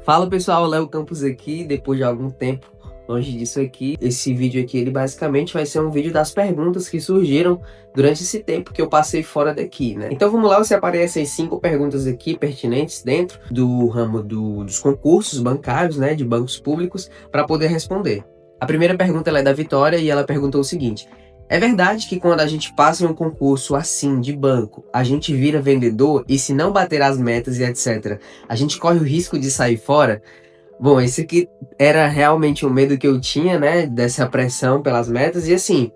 Fala pessoal, Léo Campos aqui, depois de algum tempo longe disso aqui. Esse vídeo aqui, ele basicamente vai ser um vídeo das perguntas que surgiram durante esse tempo que eu passei fora daqui, né? Então vamos lá, você aparecem 5 perguntas aqui pertinentes dentro do ramo dos concursos bancários, né, de bancos públicos, para poder responder. A primeira pergunta ela é da Vitória e ela perguntou o seguinte: é verdade que quando a gente passa em um concurso assim, de banco, a gente vira vendedor e se não bater as metas e etc., a gente corre o risco de sair fora? Bom, esse aqui era realmente um medo que eu tinha, né, dessa pressão pelas metas. E assim,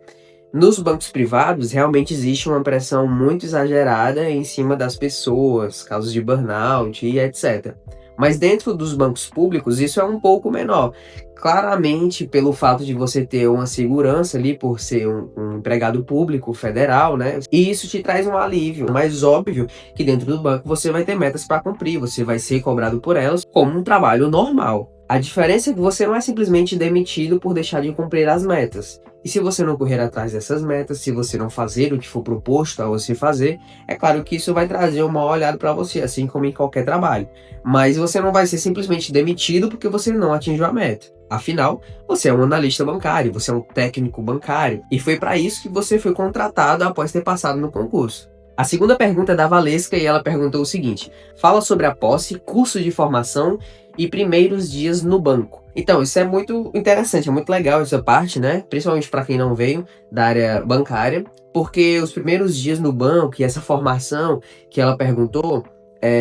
nos bancos privados, realmente existe uma pressão muito exagerada em cima das pessoas, casos de burnout e etc. Mas dentro dos bancos públicos, isso é um pouco menor. Claramente, pelo fato de você ter uma segurança ali, por ser um empregado público federal, né? E isso te traz um alívio. Mas óbvio que dentro do banco você vai ter metas para cumprir, você vai ser cobrado por elas como um trabalho normal. A diferença é que você não é simplesmente demitido por deixar de cumprir as metas. E se você não correr atrás dessas metas, se você não fazer o que for proposto a você fazer, é claro que isso vai trazer um mau olhado para você, assim como em qualquer trabalho. Mas você não vai ser simplesmente demitido porque você não atingiu a meta. Afinal, você é um analista bancário, você é um técnico bancário, e foi para isso que você foi contratado após ter passado no concurso. A segunda pergunta é da Valesca e ela perguntou o seguinte: fala sobre a posse, curso de formação e primeiros dias no banco. Então, isso é muito interessante, é muito legal essa parte, né? Principalmente para quem não veio da área bancária, porque os primeiros dias no banco e essa formação que ela perguntou,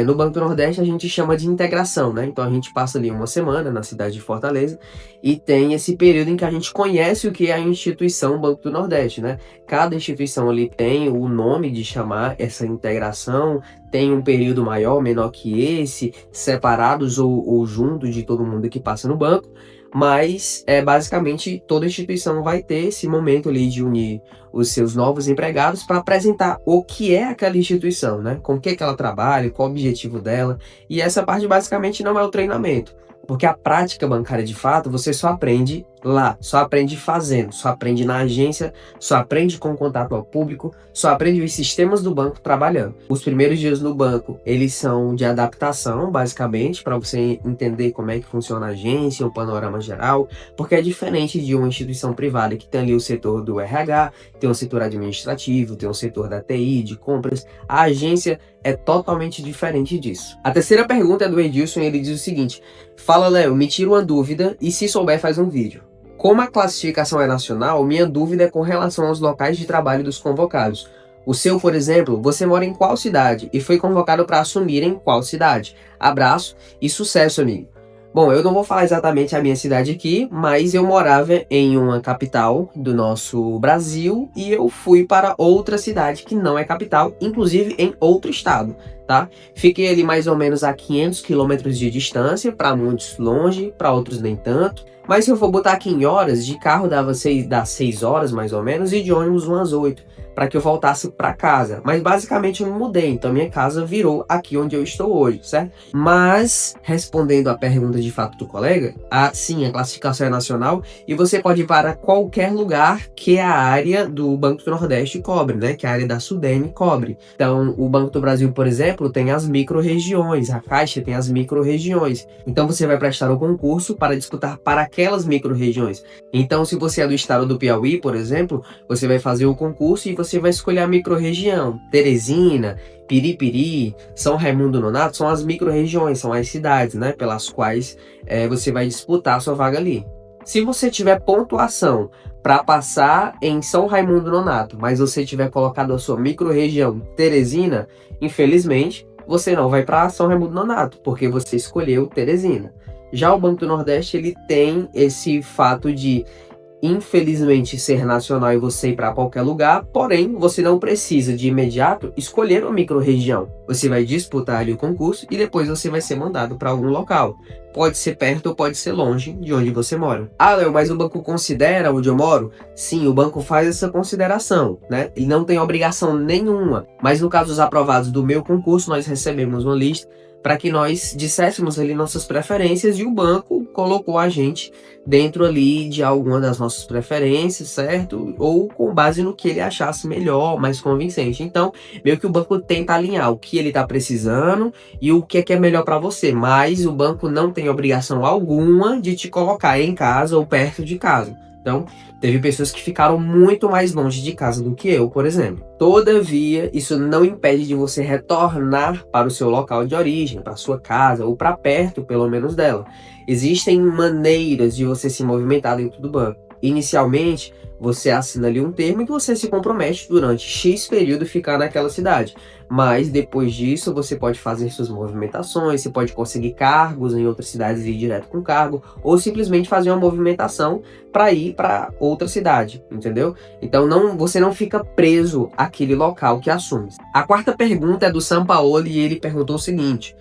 no Banco do Nordeste a gente chama de integração, né? Então a gente passa ali uma semana na cidade de Fortaleza e tem esse período em que a gente conhece o que é a instituição Banco do Nordeste, né? Cada instituição ali tem o nome de chamar essa integração, tem um período maior, menor que esse, separados ou juntos de todo mundo que passa no banco. Mas basicamente toda instituição vai ter esse momento ali de unir os seus novos empregados para apresentar o que é aquela instituição, né? Com o que ela trabalha, qual o objetivo dela. E essa parte basicamente não é o treinamento, porque a prática bancária de fato você só aprende lá, só aprende fazendo, só aprende na agência, só aprende com contato ao público, só aprende os sistemas do banco trabalhando. Os primeiros dias no banco, eles são de adaptação, basicamente, para você entender como é que funciona a agência, o panorama geral, porque é diferente de uma instituição privada que tem ali o setor do RH, tem o setor administrativo, tem o setor da TI, de compras. A agência é totalmente diferente disso. A terceira pergunta é do Edilson e ele diz o seguinte: fala, Léo, me tira uma dúvida e se souber faz um vídeo. Como a classificação é nacional, minha dúvida é com relação aos locais de trabalho dos convocados. O seu, por exemplo, você mora em qual cidade e foi convocado para assumir em qual cidade? Abraço e sucesso, amigo. Bom, eu não vou falar exatamente a minha cidade aqui, mas eu morava em uma capital do nosso Brasil e eu fui para outra cidade que não é capital, inclusive em outro estado, tá? Fiquei ali mais ou menos a 500 quilômetros de distância, para muitos longe, para outros nem tanto. Mas se eu for botar aqui em horas, de carro dá 6 horas mais ou menos e de ônibus umas 8, para que eu voltasse para casa. Mas basicamente eu me mudei, então minha casa virou aqui onde eu estou hoje, certo? Mas, respondendo à pergunta de fato do colega, sim, a classificação é nacional e você pode ir para qualquer lugar que a área do Banco do Nordeste cobre, né? Que a área da Sudene cobre. Então, o Banco do Brasil, por exemplo, tem as micro-regiões, a Caixa tem as micro-regiões. Então, você vai prestar o concurso para disputar para aquelas micro-regiões. Então, se você é do estado do Piauí, por exemplo, você vai fazer o concurso e você vai escolher a micro-região. Teresina, Piripiri, São Raimundo Nonato são as micro-regiões, são as cidades, né, pelas quais você vai disputar a sua vaga ali. Se você tiver pontuação para passar em São Raimundo Nonato, mas você tiver colocado a sua micro-região Teresina, infelizmente, você não vai para São Raimundo Nonato, porque você escolheu Teresina. Já o Banco do Nordeste, ele tem esse fato de, infelizmente, ser nacional e você ir para qualquer lugar, porém, você não precisa de imediato escolher uma micro-região. Você vai disputar ali o concurso e depois você vai ser mandado para algum local. Pode ser perto ou pode ser longe de onde você mora. Ah, Léo, mas o banco considera onde eu moro? Sim, o banco faz essa consideração, né? Ele não tem obrigação nenhuma. Mas no caso dos aprovados do meu concurso, nós recebemos uma lista para que nós disséssemos ali nossas preferências e o banco colocou a gente dentro ali de alguma das nossas preferências, certo? Ou com base no que ele achasse melhor, mais convincente. Então, meio que o banco tenta alinhar o que ele está precisando e o que é melhor para você, mas o banco não tem obrigação alguma de te colocar em casa ou perto de casa. Então, teve pessoas que ficaram muito mais longe de casa do que eu, por exemplo. Todavia, isso não impede de você retornar para o seu local de origem, para sua casa ou para perto, pelo menos, dela. Existem maneiras de você se movimentar dentro do banco. Inicialmente, você assina ali um termo e que você se compromete durante X período ficar naquela cidade. Mas depois disso, você pode fazer suas movimentações, você pode conseguir cargos em outras cidades e ir direto com cargo, ou simplesmente fazer uma movimentação para ir para outra cidade, entendeu? Então você não fica preso àquele local que assume. A quarta pergunta é do Sampaoli e ele perguntou o seguinte: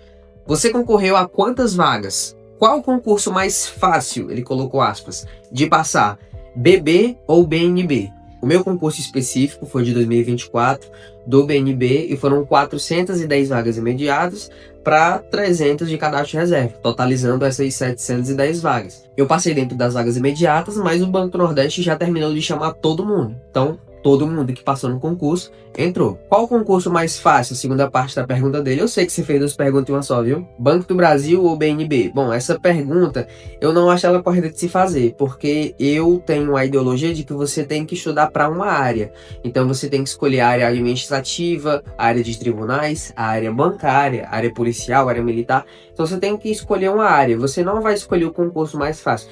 você concorreu a quantas vagas? Qual o concurso mais fácil, ele colocou aspas, de passar? BB ou BNB? O meu concurso específico foi de 2024, do BNB, e foram 410 vagas imediatas para 300 de cadastro de reserva, totalizando essas 710 vagas. Eu passei dentro das vagas imediatas, mas o Banco do Nordeste já terminou de chamar todo mundo. Então, todo mundo que passou no concurso entrou. Qual o concurso mais fácil, segunda parte da pergunta dele? Eu sei que você fez duas perguntas em uma só, viu? Banco do Brasil ou BNB? Bom, essa pergunta eu não acho ela correta de se fazer, porque eu tenho a ideologia de que você tem que estudar para uma área. Então você tem que escolher a área administrativa, a área de tribunais, a área bancária, a área policial, a área militar. Então você tem que escolher uma área. Você não vai escolher o concurso mais fácil.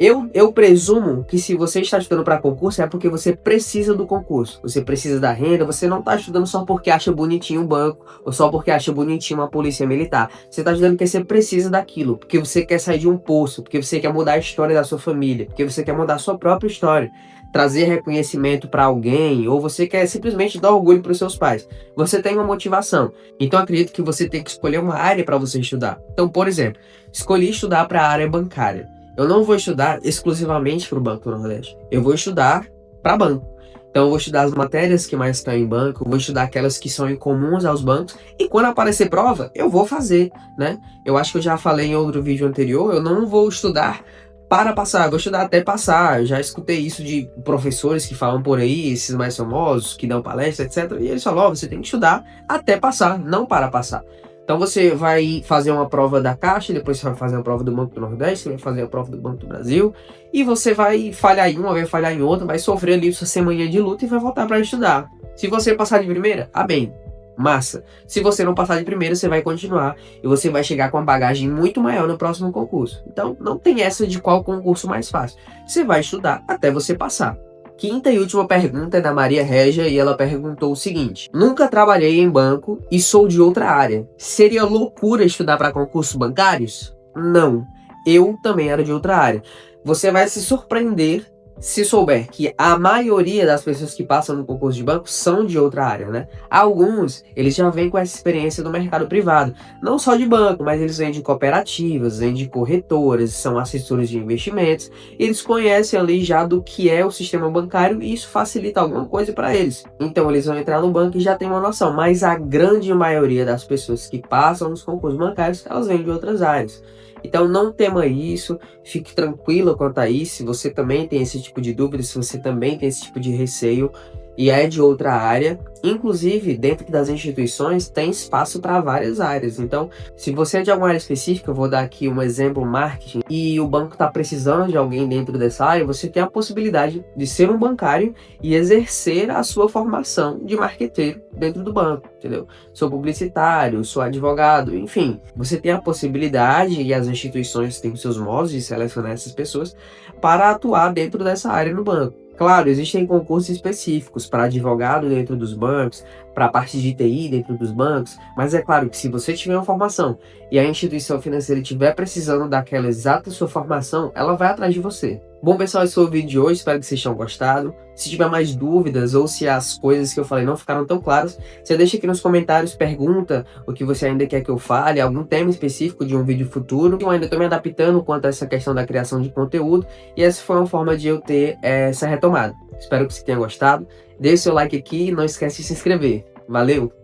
Eu presumo que se você está estudando para concurso é porque você precisa do concurso, você precisa da renda, você não está estudando só porque acha bonitinho um banco, ou só porque acha bonitinho uma polícia militar. Você está estudando porque você precisa daquilo, porque você quer sair de um poço, porque você quer mudar a história da sua família, porque você quer mudar a sua própria história, trazer reconhecimento para alguém, ou você quer simplesmente dar orgulho para os seus pais. Você tem uma motivação. Então acredito que você tem que escolher uma área para você estudar. Então, por exemplo, escolhi estudar para a área bancária. Eu não vou estudar exclusivamente para o Banco do Nordeste. Eu vou estudar para banco. Então eu vou estudar as matérias que mais estão em banco, eu vou estudar aquelas que são incomuns aos bancos, e quando aparecer prova, eu vou fazer, né? Eu acho que eu já falei em outro vídeo anterior, eu não vou estudar para passar, eu vou estudar até passar. Eu já escutei isso de professores que falam por aí, esses mais famosos, que dão palestra, etc. E eles falam, você tem que estudar até passar, não para passar. Então você vai fazer uma prova da Caixa, depois você vai fazer uma prova do Banco do Nordeste, você vai fazer a prova do Banco do Brasil, e você vai falhar em uma, vai falhar em outra, vai sofrer ali sua semaninha de luta e vai voltar para estudar. Se você passar de primeira, bem, massa. Se você não passar de primeira, você vai continuar e você vai chegar com uma bagagem muito maior no próximo concurso. Então não tem essa de qual concurso mais fácil. Você vai estudar até você passar. Quinta e última pergunta é da Maria Régia e ela perguntou o seguinte: nunca trabalhei em banco e sou de outra área. Seria loucura estudar para concursos bancários? Não. Eu também era de outra área. Você vai se surpreender se souber que a maioria das pessoas que passam no concurso de banco são de outra área, né? Alguns, eles já vêm com essa experiência do mercado privado. Não só de banco, mas eles vêm de cooperativas, vêm de corretoras, são assessores de investimentos. Eles conhecem ali já do que é o sistema bancário e isso facilita alguma coisa para eles. Então eles vão entrar no banco e já tem uma noção. Mas a grande maioria das pessoas que passam nos concursos bancários, elas vêm de outras áreas. Então não tema isso, fique tranquilo quanto a isso. Se você também tem esse tipo de dúvida, se você também tem esse tipo de receio e é de outra área, inclusive dentro das instituições tem espaço para várias áreas. Então se você é de alguma área específica, eu vou dar aqui um exemplo, marketing, e o banco está precisando de alguém dentro dessa área, você tem a possibilidade de ser um bancário e exercer a sua formação de marqueteiro dentro do banco, entendeu? Sou publicitário, sou advogado, enfim, você tem a possibilidade e as instituições têm seus modos de selecionar essas pessoas para atuar dentro dessa área no banco. Claro, existem concursos específicos para advogado dentro dos bancos, para a parte de TI dentro dos bancos, mas é claro que se você tiver uma formação e a instituição financeira estiver precisando daquela exata sua formação, ela vai atrás de você. Bom, pessoal, esse foi o vídeo de hoje, espero que vocês tenham gostado. Se tiver mais dúvidas ou se as coisas que eu falei não ficaram tão claras, você deixa aqui nos comentários, pergunta o que você ainda quer que eu fale, algum tema específico de um vídeo futuro. Eu ainda estou me adaptando quanto a essa questão da criação de conteúdo e essa foi uma forma de eu ter essa retomada. Espero que você tenha gostado. Deixe seu like aqui e não esquece de se inscrever. Valeu!